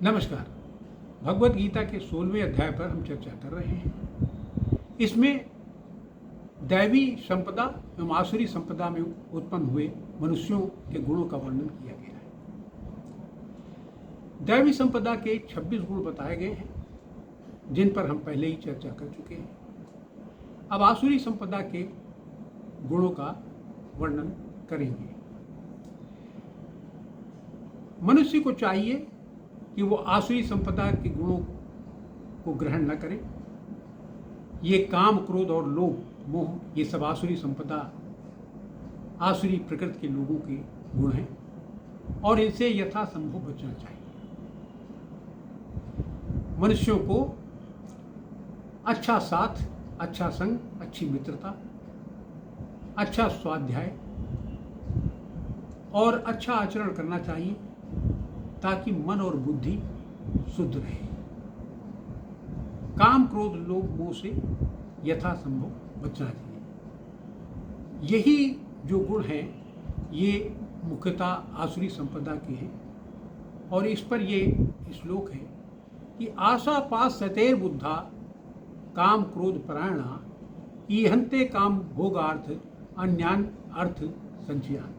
नमस्कार। भगवत गीता के 16वें अध्याय पर हम चर्चा कर रहे हैं। इसमें दैवी संपदा एवं आसुरी संपदा में उत्पन्न हुए मनुष्यों के गुणों का वर्णन किया गया है। दैवी संपदा के 26 गुण बताए गए हैं, जिन पर हम पहले ही चर्चा कर चुके हैं। अब आसुरी संपदा के गुणों का वर्णन करेंगे। मनुष्य को चाहिए कि वो आसुरी संपदा के गुणों को ग्रहण न करे। ये काम, क्रोध और लोभ, मोह, ये सब आसुरी संपदा, आसुरी प्रकृति के लोगों के गुण हैं और इनसे यथासंभव बचना चाहिए। मनुष्यों को अच्छा साथ, अच्छा संग, अच्छी मित्रता, अच्छा स्वाध्याय और अच्छा आचरण करना चाहिए ताकि मन और बुद्धि शुद्ध रहे। काम, क्रोध, लोभ, मोह से यथासंभव बचना चाहिए। यही जो गुण हैं ये मुख्यतः आसुरी संपदा के हैं और इस पर ये श्लोक है कि आशा पास सतेर बुद्धा काम क्रोध परायणा ईहन्ते काम भोगार्थ अन्यान अर्थ संचयान।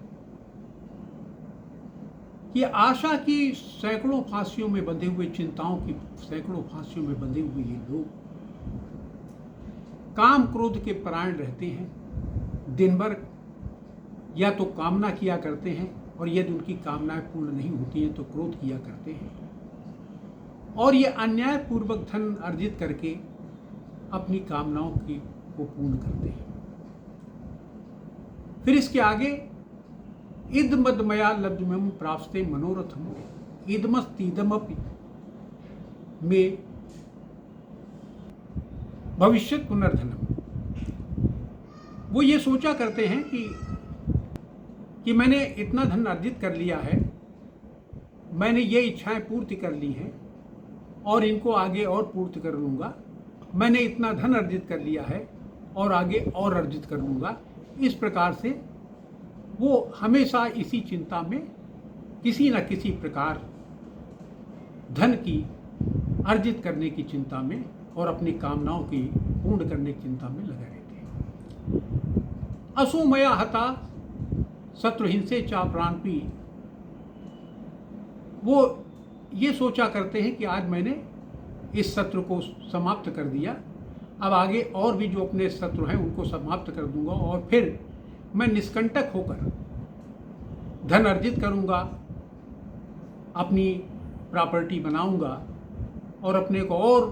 ये आशा की सैकड़ों फांसियों में बंधे हुए, चिंताओं की सैकड़ों फांसियों में बंधे हुए ये लोग काम क्रोध के परायण रहते हैं। दिन भर या तो कामना किया करते हैं और यदि उनकी कामनाएं पूर्ण नहीं होती हैं तो क्रोध किया करते हैं और ये अन्यायपूर्वक धन अर्जित करके अपनी कामनाओं को पूर्ण करते हैं। फिर इसके आगे इद मदमया लब्धमं प्राप्स्ते मनोरथम इदमस्तीदमपि में भविष्यत पुनर्धनम। वो ये सोचा करते हैं कि मैंने इतना धन अर्जित कर लिया है, मैंने ये इच्छाएं पूर्ति कर ली हैं और इनको आगे और पूर्ति कर लूँगा। मैंने इतना धन अर्जित कर लिया है और आगे और अर्जित कर लूँगा। इस प्रकार से वो हमेशा इसी चिंता में, किसी न किसी प्रकार धन की अर्जित करने की चिंता में और अपनी कामनाओं की पूर्ण करने की चिंता में लगे रहते हैं। असोमया हता शत्रुहिंसे चा प्राणपी। वो ये सोचा करते हैं कि आज मैंने इस शत्रु को समाप्त कर दिया, अब आगे और भी जो अपने शत्रु हैं उनको समाप्त कर दूंगा और फिर मैं निष्कंटक होकर धन अर्जित करूंगा, अपनी प्रॉपर्टी बनाऊंगा और अपने को और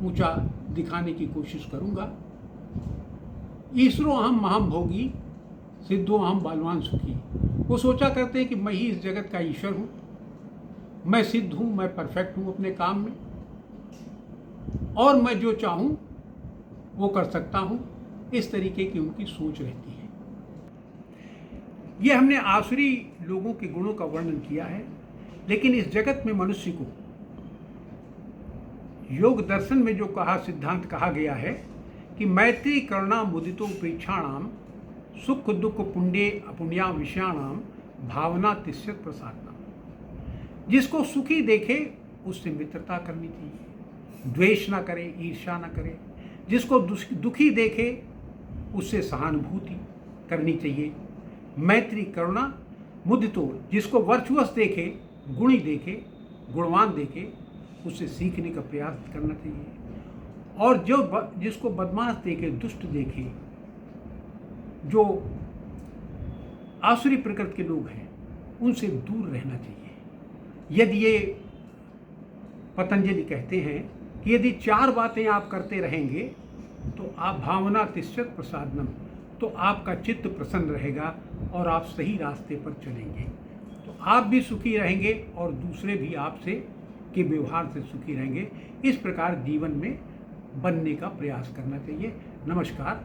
ऊंचा दिखाने की कोशिश करूंगा। ईश्वरो अहम महम भोगी सिद्धो अहम बलवान सुखी। वो सोचा करते हैं कि मैं ही इस जगत का ईश्वर हूँ, मैं सिद्ध हूँ, मैं परफेक्ट हूँ अपने काम में और मैं जो चाहूँ वो कर सकता हूँ। इस तरीके की उनकी सोच रहती है। ये हमने आसुरी लोगों के गुणों का वर्णन किया है, लेकिन इस जगत में मनुष्य को योग दर्शन में जो सिद्धांत कहा गया है कि मैत्री करुणा मुदितो प्रेक्षाणाम सुख दुख पुण्य अपुण्या विषयाणाम भावना तिष्ठत प्रसादनाम। जिसको सुखी देखे उससे मित्रता करनी चाहिए, द्वेष ना करे, ईर्ष्या ना करे। जिसको दुखी देखे उससे सहानुभूति करनी चाहिए। मैत्री करुणा मुदितो, जिसको वर्चुअस देखे, गुणी देखे, गुणवान देखे, उससे सीखने का प्रयास करना चाहिए। और जिसको बदमाश देखे, दुष्ट देखे, जो आसुरी प्रकृति के लोग हैं, उनसे दूर रहना चाहिए। यदि ये पतंजलि कहते हैं कि यदि 4 बातें आप करते रहेंगे तो आप भावना तिष्ठत प्रसादनम, तो आपका चित्त प्रसन्न रहेगा और आप सही रास्ते पर चलेंगे। तो आप भी सुखी रहेंगे और दूसरे भी आपसे के व्यवहार से सुखी रहेंगे। इस प्रकार जीवन में बनने का प्रयास करना चाहिए। नमस्कार।